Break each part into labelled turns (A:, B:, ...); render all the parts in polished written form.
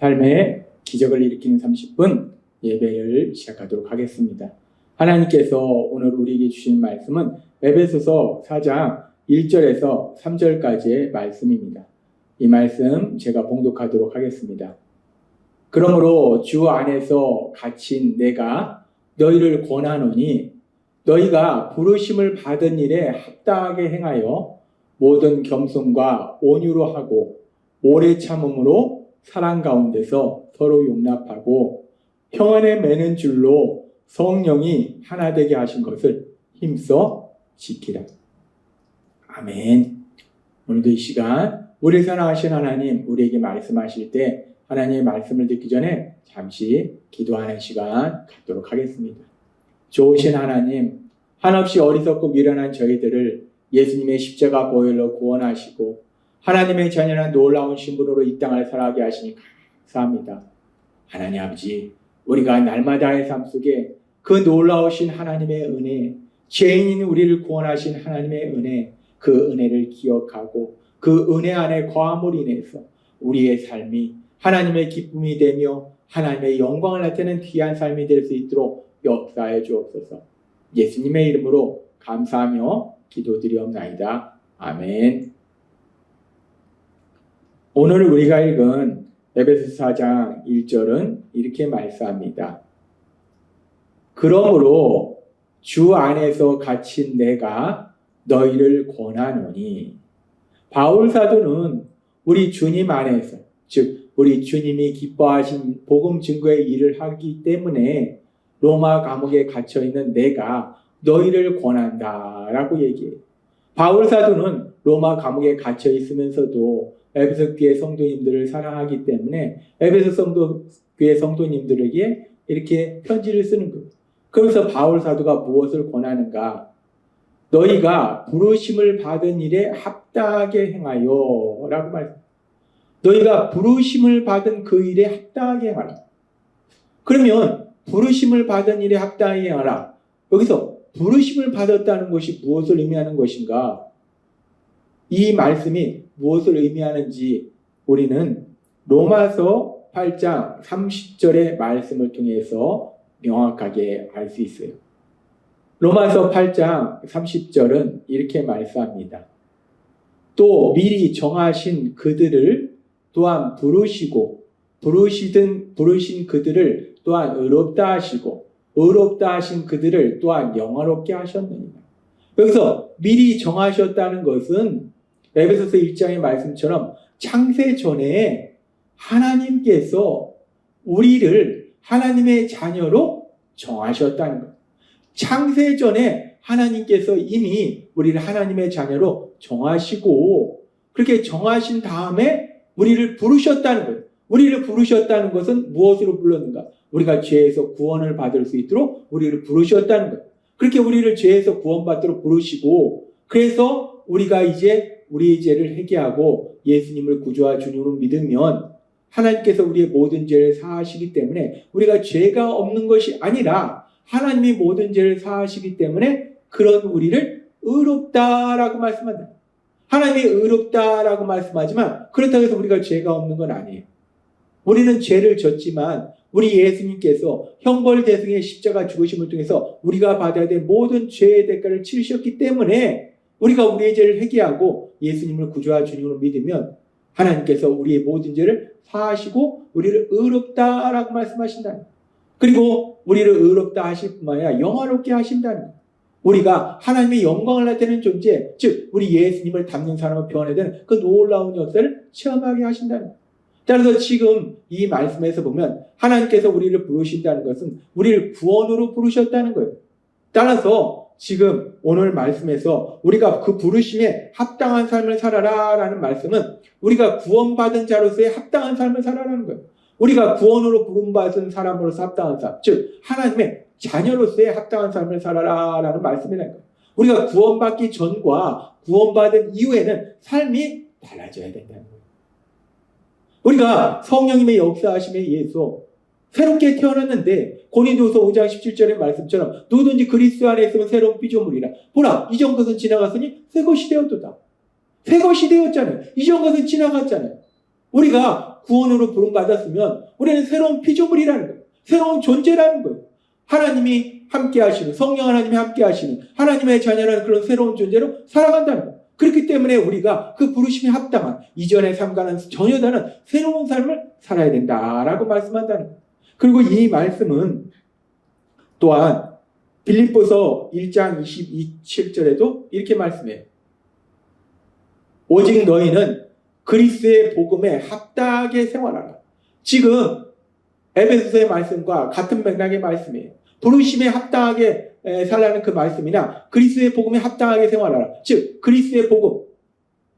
A: 삶의 기적을 일으키는 30분 예배를 시작하도록 하겠습니다. 하나님께서 오늘 우리에게 주신 말씀은 에베소서 4장 1절에서 3절까지의 말씀입니다. 이 말씀 제가 봉독하도록 하겠습니다. 그러므로 주 안에서 갇힌 내가 너희를 권하노니 너희가 부르심을 받은 일에 합당하게 행하여 모든 겸손과 온유로 하고 오래 참음으로 사랑 가운데서 서로 용납하고 평안에 매는 줄로 성령이 하나 되게 하신 것을 힘써 지키라. 아멘. 오늘도 이 시간 우리 사랑하신 하나님 우리에게 말씀하실 때 하나님의 말씀을 듣기 전에 잠시 기도하는 시간 갖도록 하겠습니다. 좋으신 하나님, 한없이 어리석고 미련한 저희들을 예수님의 십자가 보혈로 구원하시고 하나님의 자녀는 놀라운 신분으로 이 땅을 살아가게 하시니 감사합니다. 하나님 아버지, 우리가 날마다의 삶 속에 그 놀라우신 하나님의 은혜, 죄인인 우리를 구원하신 하나님의 은혜, 그 은혜를 기억하고 그 은혜 안에 거함으로 인해서 우리의 삶이 하나님의 기쁨이 되며 하나님의 영광을 나타내는 귀한 삶이 될 수 있도록 역사해 주옵소서. 예수님의 이름으로 감사하며 기도드리옵나이다. 아멘. 오늘 우리가 읽은 에베소서 4장 1절은 이렇게 말씀합니다. 그러므로 주 안에서 갇힌 내가 너희를 권하노니, 바울 사도는 우리 주님 안에서, 즉 우리 주님이 기뻐하신 복음 증거의 일을 하기 때문에 로마 감옥에 갇혀있는 내가 너희를 권한다 라고 얘기해요. 바울 사도는 로마 감옥에 갇혀 있으면서도 에베소 교회 성도님들을 사랑하기 때문에 에베소 교회 성도님들에게 이렇게 편지를 쓰는 거예요. 그래서 바울 사도가 무엇을 권하는가? 너희가 부르심을 받은 일에 합당하게 행하여 라고 말합니다. 너희가 부르심을 받은 그 일에 합당하게 행하라. 그러면 부르심을 받은 일에 합당하게 행하라. 여기서 부르심을 받았다는 것이 무엇을 의미하는 것인가? 이 말씀이 무엇을 의미하는지 우리는 로마서 8장 30절의 말씀을 통해서 명확하게 알 수 있어요. 로마서 8장 30절은 이렇게 말씀합니다. 또 미리 정하신 그들을 또한 부르시고 부르신 그들을 또한 의롭다 하시고 의롭다 하신 그들을 또한 영화롭게 하셨느니라. 여기서 미리 정하셨다는 것은 에베소서 1장의 말씀처럼 창세 전에 하나님께서 우리를 하나님의 자녀로 정하셨다는 것. 창세 전에 하나님께서 이미 우리를 하나님의 자녀로 정하시고 그렇게 정하신 다음에 우리를 부르셨다는 거예요. 우리를 부르셨다는 것은 무엇으로 불렀는가? 우리가 죄에서 구원을 받을 수 있도록 우리를 부르셨다는 거예요. 그렇게 우리를 죄에서 구원받도록 부르시고 그래서 우리가 이제 우리의 죄를 회개하고 예수님을 구주와 주님으로 믿으면 하나님께서 우리의 모든 죄를 사하시기 때문에 우리가 죄가 없는 것이 아니라 하나님이 모든 죄를 사하시기 때문에 그런 우리를 의롭다라고 말씀한다. 하나님이 의롭다라고 말씀하지만 그렇다고 해서 우리가 죄가 없는 건 아니에요. 우리는 죄를 졌지만 우리 예수님께서 형벌 대승의 십자가 죽으심을 통해서 우리가 받아야 될 모든 죄의 대가를 치르셨기 때문에 우리가 우리의 죄를 회개하고 예수님을 구주와 주님으로 믿으면 하나님께서 우리의 모든 죄를 사하시고 우리를 의롭다라고 말씀하신다는 거예요. 그리고 우리를 의롭다 하실 뿐만 아니라 영화롭게 하신다는 거예요. 우리가 하나님의 영광을 나타내는 존재, 즉 우리 예수님을 닮는 사람을 변해야 되는 그 놀라운 역사를 체험하게 하신다는 거예요. 따라서 지금 이 말씀에서 보면 하나님께서 우리를 부르신다는 것은 우리를 구원으로 부르셨다는 거예요. 따라서 지금 오늘 말씀에서 우리가 그 부르심에 합당한 삶을 살아라 라는 말씀은 우리가 구원받은 자로서의 합당한 삶을 살아라는 거예요. 우리가 구원으로 부름받은 사람으로서 합당한 삶, 즉 하나님의 자녀로서의 합당한 삶을 살아라 라는 말씀이라는 거예요. 우리가 구원받기 전과 구원받은 이후에는 삶이 달라져야 된다는 거예요. 우리가 성령님의 역사하심에 의해서 새롭게 태어났는데 고린도후서 5장 17절의 말씀처럼 누구든지 그리스도 안에 있으면 새로운 피조물이라. 보라, 이전 것은 지나갔으니 새 것이 되었도다. 새 것이 되었잖아요. 이전 것은 지나갔잖아요. 우리가 구원으로 부름받았으면 우리는 새로운 피조물이라는 거예요. 새로운 존재라는 거예요. 하나님이 함께 하시는, 성령 하나님이 함께 하시는 하나님의 자녀라는 그런 새로운 존재로 살아간다는 거예요. 그렇기 때문에 우리가 그 부르심에 합당한 이전의 삶과는 전혀 다른 새로운 삶을 살아야 된다라고 말씀한다는 거예요. 그리고 이 말씀은 또한 빌립보서 1장 27절에도 이렇게 말씀해요. 오직 너희는 그리스도의 복음에 합당하게 생활하라. 지금 에베소서의 말씀과 같은 맥락의 말씀이에요. 부르심에 합당하게 살라는 그 말씀이나 그리스도의 복음에 합당하게 생활하라. 즉 그리스도의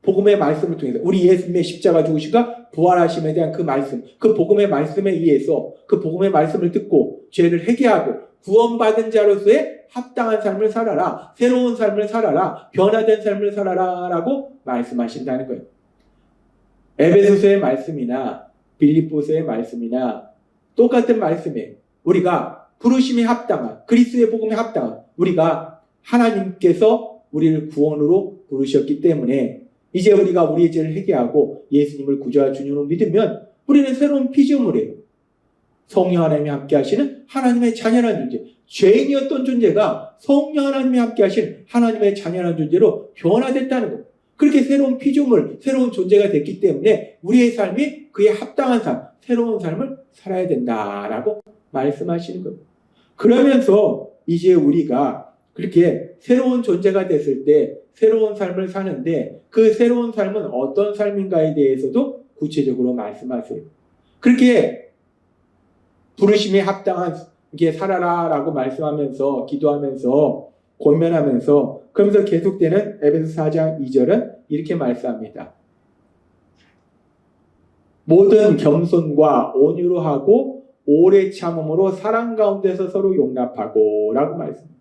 A: 복음의 말씀을 통해서 우리 예수님의 십자가 죽으심과 부활하심에 대한 그 말씀, 그 복음의 말씀에 의해서 그 복음의 말씀을 듣고 죄를 회개하고 구원받은 자로서의 합당한 삶을 살아라. 새로운 삶을 살아라. 변화된 삶을 살아라 라고 말씀하신다는 거예요. 에베소서의 말씀이나 빌립보서의 말씀이나 똑같은 말씀이에요. 우리가 부르심에 합당한, 그리스도의 복음에 합당한, 우리가 하나님께서 우리를 구원으로 부르셨기 때문에 이제 우리가 우리의 죄를 회개하고 예수님을 구주와 주님으로 믿으면 우리는 새로운 피조물이에요. 성령 하나님이 함께 하시는 하나님의 자녀라는 존재, 죄인이었던 존재가 성령 하나님이 함께 하신 하나님의 자녀라는 존재로 변화됐다는 것. 그렇게 새로운 피조물, 새로운 존재가 됐기 때문에 우리의 삶이 그에 합당한 삶, 새로운 삶을 살아야 된다라고 말씀하시는 겁니다. 그러면서 이제 우리가 그렇게 새로운 존재가 됐을 때 새로운 삶을 사는데 그 새로운 삶은 어떤 삶인가에 대해서도 구체적으로 말씀하세요. 그렇게 부르심에 합당한 게 살아라 라고 말씀하면서 기도하면서 권면하면서 그러면서 계속되는 에베소 4장 2절은 이렇게 말씀합니다. 모든 겸손과 온유로 하고 오래 참음으로 사랑 가운데서 서로 용납하고 라고 말씀합니다.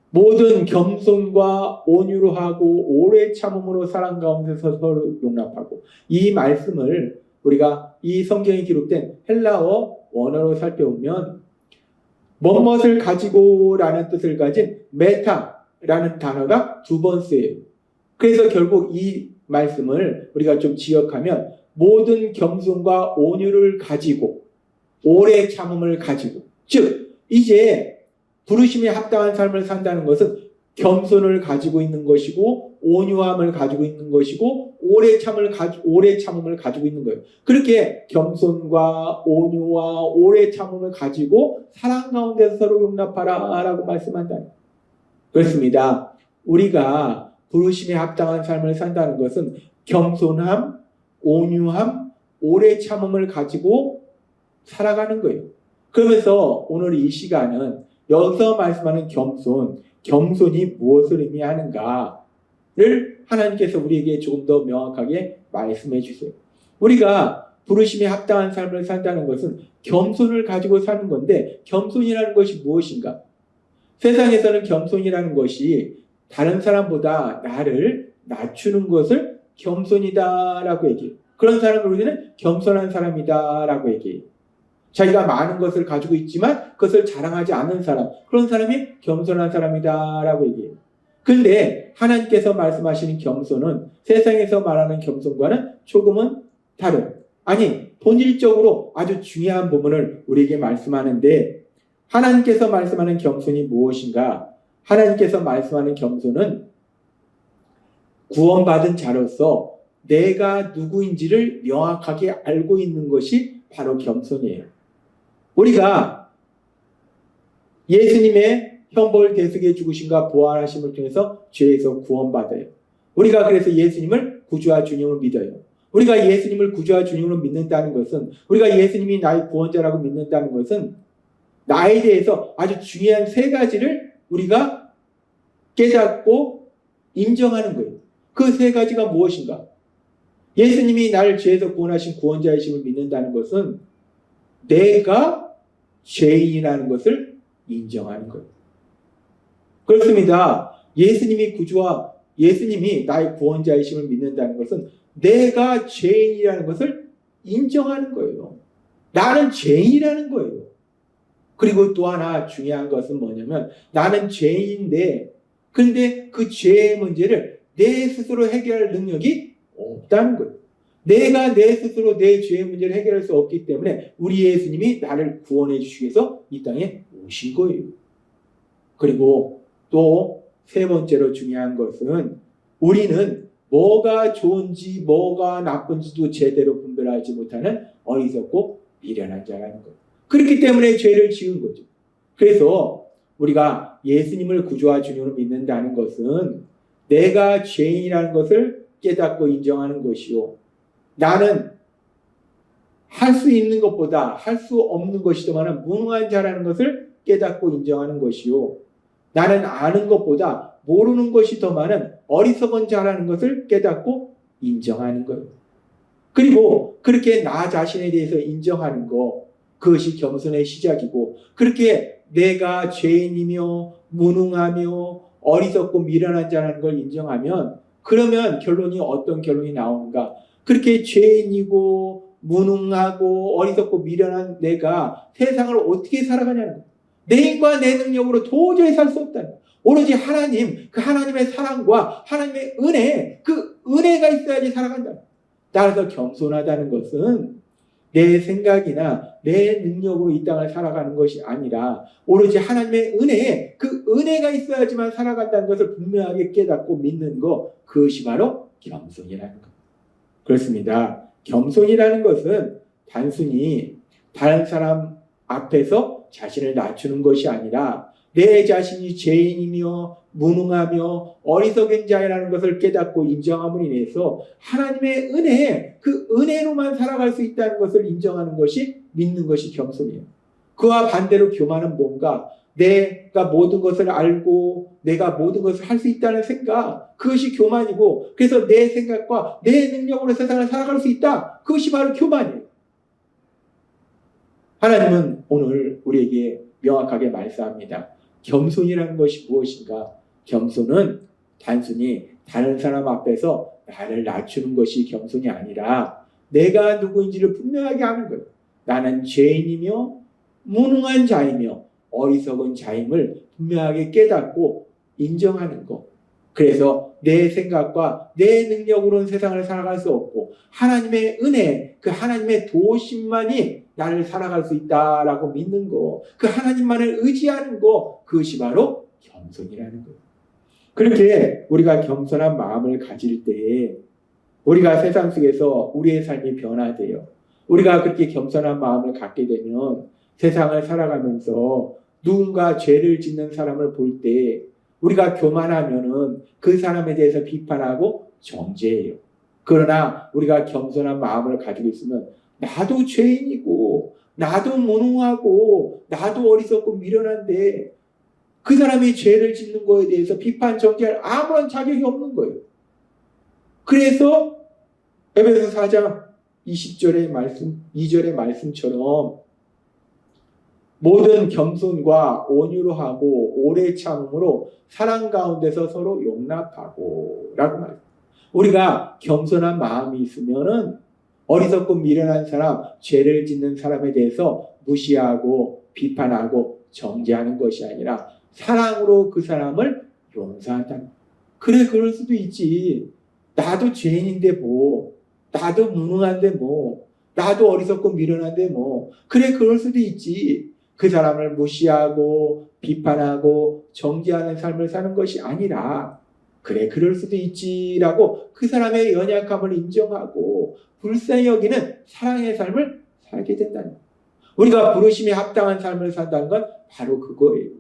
A: 모든 겸손과 온유로 하고 오래 참음으로 사랑 가운데서 서로 용납하고, 이 말씀을 우리가 이 성경에 기록된 헬라어 원어로 살펴보면 무엇을 가지고 라는 뜻을 가진 메타라는 단어가 두 번 쓰여요. 그래서 결국 이 말씀을 우리가 좀 지역하면 모든 겸손과 온유를 가지고 오래 참음을 가지고, 즉 이제 부르심에 합당한 삶을 산다는 것은 겸손을 가지고 있는 것이고 온유함을 가지고 있는 것이고 오래 참음을 가지고 있는 거예요. 그렇게 겸손과 온유와 오래 참음을 가지고 사랑 가운데서 서로 용납하라 라고 말씀한다. 그렇습니다. 우리가 부르심에 합당한 삶을 산다는 것은 겸손함, 온유함, 오래 참음을 가지고 살아가는 거예요. 그러면서 오늘 이 시간은 여기서 말씀하는 겸손이 무엇을 의미하는가를 하나님께서 우리에게 조금 더 명확하게 말씀해 주세요. 우리가 부르심에 합당한 삶을 산다는 것은 겸손을 가지고 사는 건데, 겸손이라는 것이 무엇인가? 세상에서는 겸손이라는 것이 다른 사람보다 나를 낮추는 것을 겸손이다라고 얘기해요. 그런 사람을 우리는 겸손한 사람이다라고 얘기해요. 자기가 많은 것을 가지고 있지만 그것을 자랑하지 않는 사람, 그런 사람이 겸손한 사람이다라고 얘기해요. 그런데 하나님께서 말씀하시는 겸손은 세상에서 말하는 겸손과는 조금은 다른, 아니 본질적으로 아주 중요한 부분을 우리에게 말씀하는데, 하나님께서 말씀하는 겸손이 무엇인가? 하나님께서 말씀하는 겸손은 구원받은 자로서 내가 누구인지를 명확하게 알고 있는 것이 바로 겸손이에요. 우리가 예수님의 형벌 대속의 죽으심과 부활하심을 통해서 죄에서 구원받아요. 우리가 그래서 예수님을 구주와 주님으로 믿어요. 우리가 예수님을 구주와 주님으로 믿는다는 것은, 우리가 예수님이 나의 구원자라고 믿는다는 것은 나에 대해서 아주 중요한 세 가지를 우리가 깨닫고 인정하는 거예요. 그 세 가지가 무엇인가? 예수님이 나를 죄에서 구원하신 구원자이심을 믿는다는 것은 내가 죄인이라는 것을 인정하는 거예요. 그렇습니다. 예수님이 나의 구원자이심을 믿는다는 것은 내가 죄인이라는 것을 인정하는 거예요. 나는 죄인이라는 거예요. 그리고 또 하나 중요한 것은 뭐냐면, 나는 죄인인데 근데 그 죄의 문제를 내 스스로 해결할 능력이 없다는 거예요. 내가 내 스스로 내 죄의 문제를 해결할 수 없기 때문에 우리 예수님이 나를 구원해 주시기 위해서 이 땅에 오신 거예요. 그리고 또 세 번째로 중요한 것은 우리는 뭐가 좋은지 뭐가 나쁜지도 제대로 분별하지 못하는 어리석고 미련한 자라는 거예요. 그렇기 때문에 죄를 지은 거죠. 그래서 우리가 예수님을 구주와 주님으로 믿는다는 것은 내가 죄인이라는 것을 깨닫고 인정하는 것이요. 나는 할 수 있는 것보다 할 수 없는 것이 더 많은 무능한 자라는 것을 깨닫고 인정하는 것이요. 나는 아는 것보다 모르는 것이 더 많은 어리석은 자라는 것을 깨닫고 인정하는 거예요. 그리고 그렇게 나 자신에 대해서 인정하는 것, 그것이 겸손의 시작이고, 그렇게 내가 죄인이며 무능하며 어리석고 미련한 자라는 걸 인정하면, 그러면 결론이 어떤 결론이 나오는가? 그렇게 죄인이고 무능하고 어리석고 미련한 내가 세상을 어떻게 살아가냐는 거예요. 내 힘과 내 능력으로 도저히 살 수 없다는 거예요. 오로지 하나님, 그 하나님의 사랑과 하나님의 은혜, 그 은혜가 있어야지 살아간다. 따라서 겸손하다는 것은 내 생각이나 내 능력으로 이 땅을 살아가는 것이 아니라 오로지 하나님의 은혜에 그 은혜가 있어야지만 살아간다는 것을 분명하게 깨닫고 믿는 것, 그것이 바로 겸손이라는 것. 그렇습니다. 겸손이라는 것은 단순히 다른 사람 앞에서 자신을 낮추는 것이 아니라 내 자신이 죄인이며 무능하며 어리석은 자라는 것을 깨닫고 인정함으로 인해서 하나님의 은혜에 그 은혜로만 살아갈 수 있다는 것을 인정하는 것이 믿는 것이 겸손이에요. 그와 반대로 교만은 뭔가 내가 모든 것을 알고 내가 모든 것을 할 수 있다는 생각, 그것이 교만이고, 그래서 내 생각과 내 능력으로 세상을 살아갈 수 있다, 그것이 바로 교만이에요. 하나님은 오늘 우리에게 명확하게 말씀합니다. 겸손이라는 것이 무엇인가? 겸손은 단순히 다른 사람 앞에서 나를 낮추는 것이 겸손이 아니라 내가 누구인지를 분명하게 아는 거예요. 나는 죄인이며 무능한 자이며 어리석은 자임을 분명하게 깨닫고 인정하는 것. 그래서 내 생각과 내 능력으로는 세상을 살아갈 수 없고 하나님의 은혜, 그 하나님의 도우심만이 나를 살아갈 수 있다라고 믿는 거, 그 하나님만을 의지하는 거, 그것이 바로 겸손이라는 거예요. 그렇게 우리가 겸손한 마음을 가질 때 우리가 세상 속에서 우리의 삶이 변화돼요. 우리가 그렇게 겸손한 마음을 갖게 되면 세상을 살아가면서 누군가 죄를 짓는 사람을 볼 때 우리가 교만하면은 그 사람에 대해서 비판하고 정죄해요. 그러나 우리가 겸손한 마음을 가지고 있으면 나도 죄인이고 나도 무능하고 나도 어리석고 미련한데 그 사람이 죄를 짓는 거에 대해서 비판 정죄할 아무런 자격이 없는 거예요. 그래서 에베소 4장 20절의 말씀, 2절의 말씀처럼 모든 겸손과 온유로 하고 오래 참음으로 사랑 가운데서 서로 용납하고 라고 말해요. 우리가 겸손한 마음이 있으면은 어리석고 미련한 사람, 죄를 짓는 사람에 대해서 무시하고 비판하고 정죄하는 것이 아니라 사랑으로 그 사람을 용서한다. 그래, 그럴 수도 있지. 나도 죄인인데 뭐, 나도 무능한데 뭐, 나도 어리석고 미련한데 뭐, 그래, 그럴 수도 있지. 그 사람을 무시하고 비판하고 정죄하는 삶을 사는 것이 아니라 그래, 그럴 수도 있지라고 그 사람의 연약함을 인정하고 불쌍히 여기는 사랑의 삶을 살게 된다는 거예요. 우리가 부르심에 합당한 삶을 산다는 건 바로 그거예요.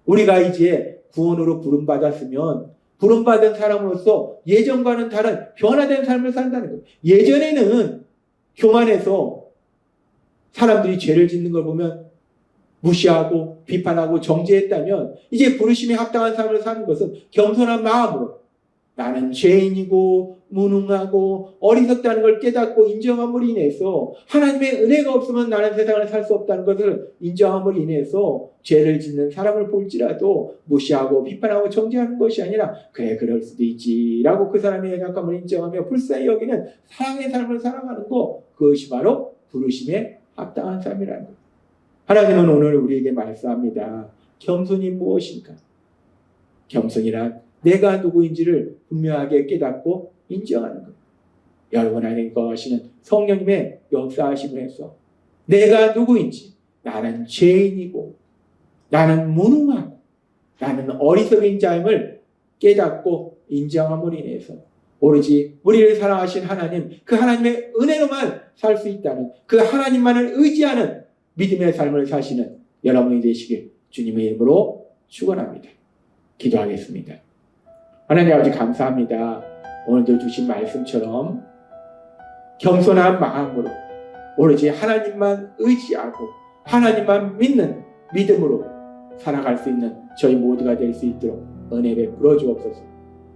A: 우리가 이제 구원으로 부름받았으면 부름받은 사람으로서 예전과는 다른 변화된 삶을 산다는 거예요. 예전에는 교만해서 사람들이 죄를 짓는 걸 보면 무시하고 비판하고 정죄했다면 이제 부르심에 합당한 삶을 사는 것은 겸손한 마음으로 나는 죄인이고 무능하고 어리석다는 걸 깨닫고 인정함으로 인해서 하나님의 은혜가 없으면 나는 세상을 살 수 없다는 것을 인정함으로 인해서 죄를 짓는 사람을 볼지라도 무시하고 비판하고 정죄하는 것이 아니라 그래, 그럴 수도 있지 라고 그 사람의 연약함을 인정하며 불쌍히 여기는 사랑의 삶을 살아가는 것, 그것이 바로 부르심에 합당한 삶이라는 것. 하나님은 오늘 우리에게 말씀합니다. 겸손이 무엇인가? 겸손이란 내가 누구인지를 분명하게 깨닫고 인정하는 것. 여러분 안에 거하시는 성령님의 역사하심을 해서 내가 누구인지, 나는 죄인이고 나는 무능하고 나는 어리석은 자임을 깨닫고 인정함으로 인해서 오로지 우리를 사랑하신 하나님, 그 하나님의 은혜로만 살 수 있다는, 그 하나님만을 의지하는 믿음의 삶을 사시는 여러분이 되시길 주님의 이름으로 축원합니다. 기도하겠습니다. 하나님 아버지 감사합니다. 오늘도 주신 말씀처럼 겸손한 마음으로 오로지 하나님만 의지하고 하나님만 믿는 믿음으로 살아갈 수 있는 저희 모두가 될 수 있도록 은혜 베풀어 주옵소서.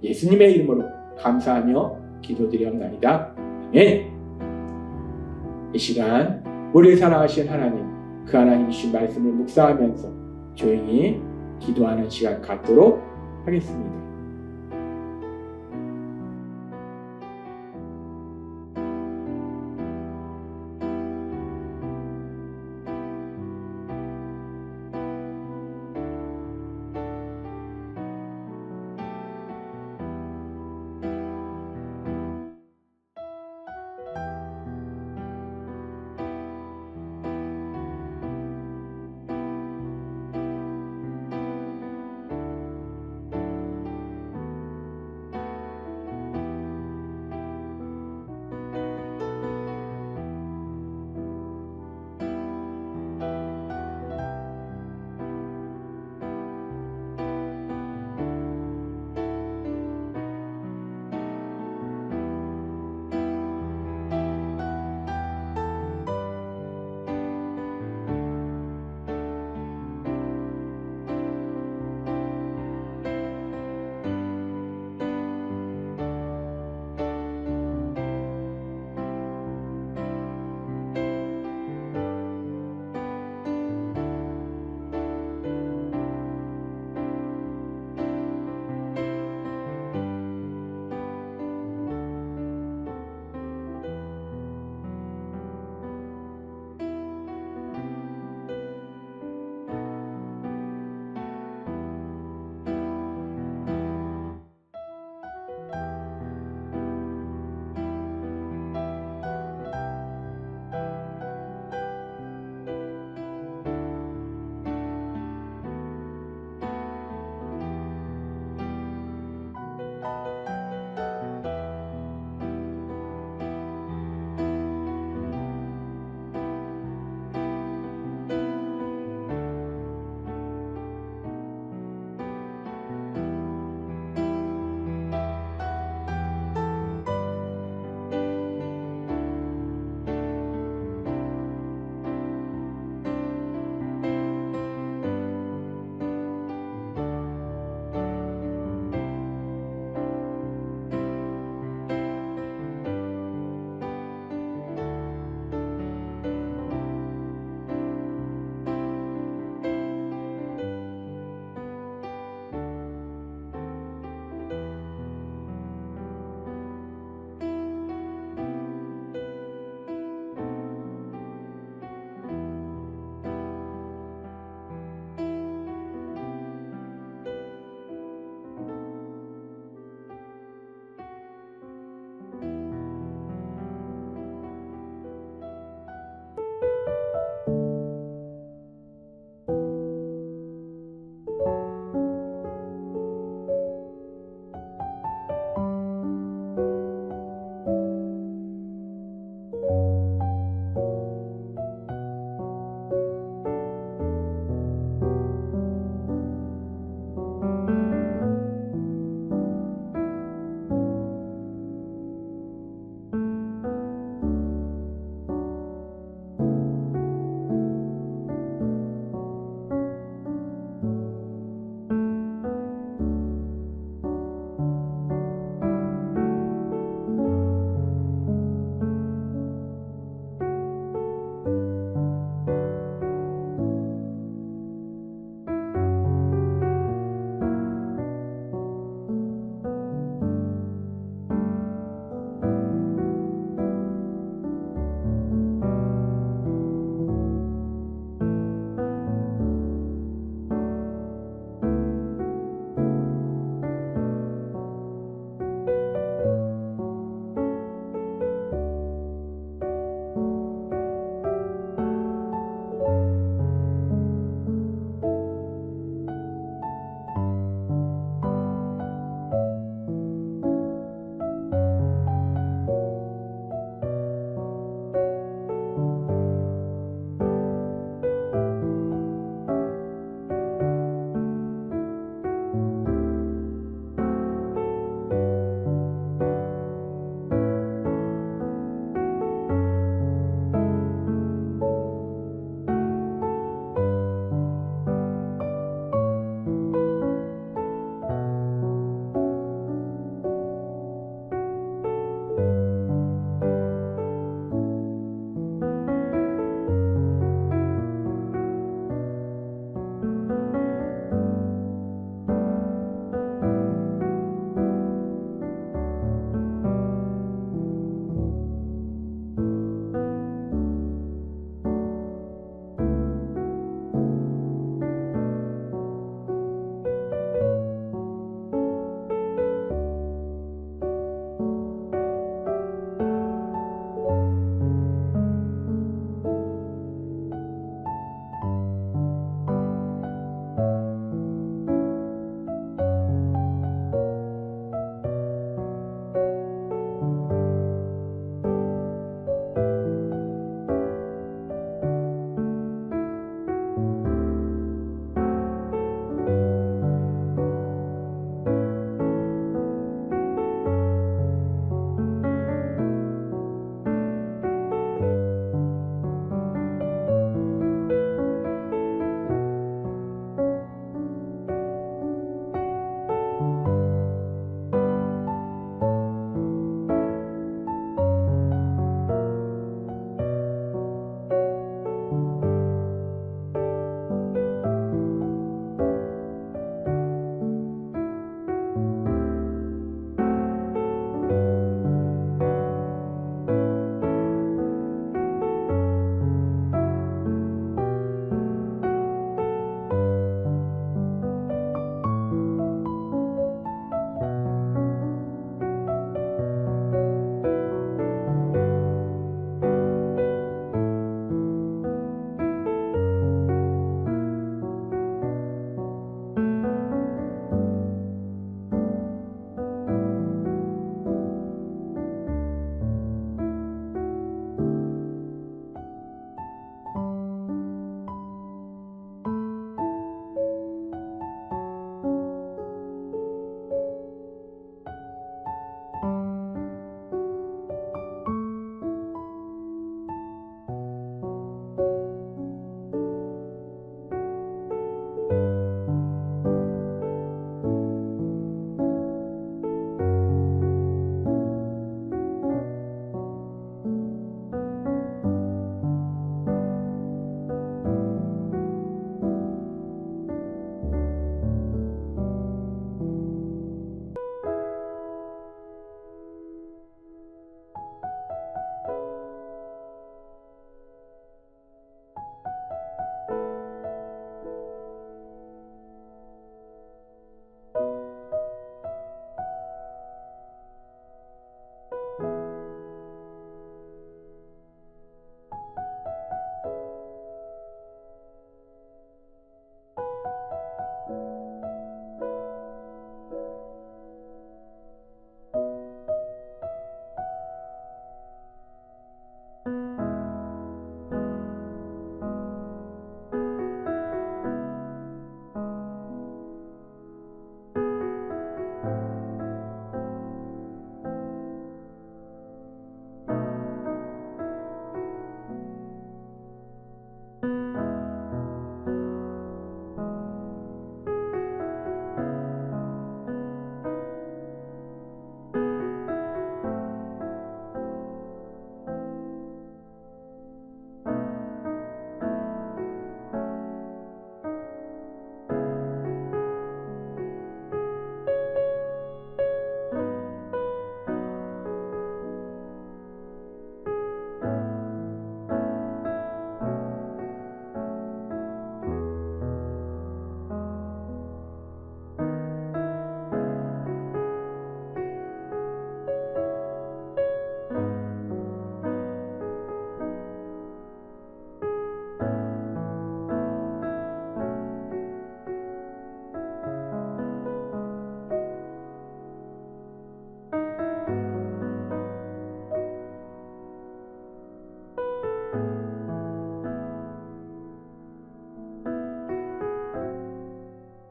A: 예수님의 이름으로 감사하며 기도드리옵나이다. 아멘. 이 시간 우리를 사랑하신 하나님, 그 하나님 주신 말씀을 묵상하면서 조용히 기도하는 시간 갖도록 하겠습니다.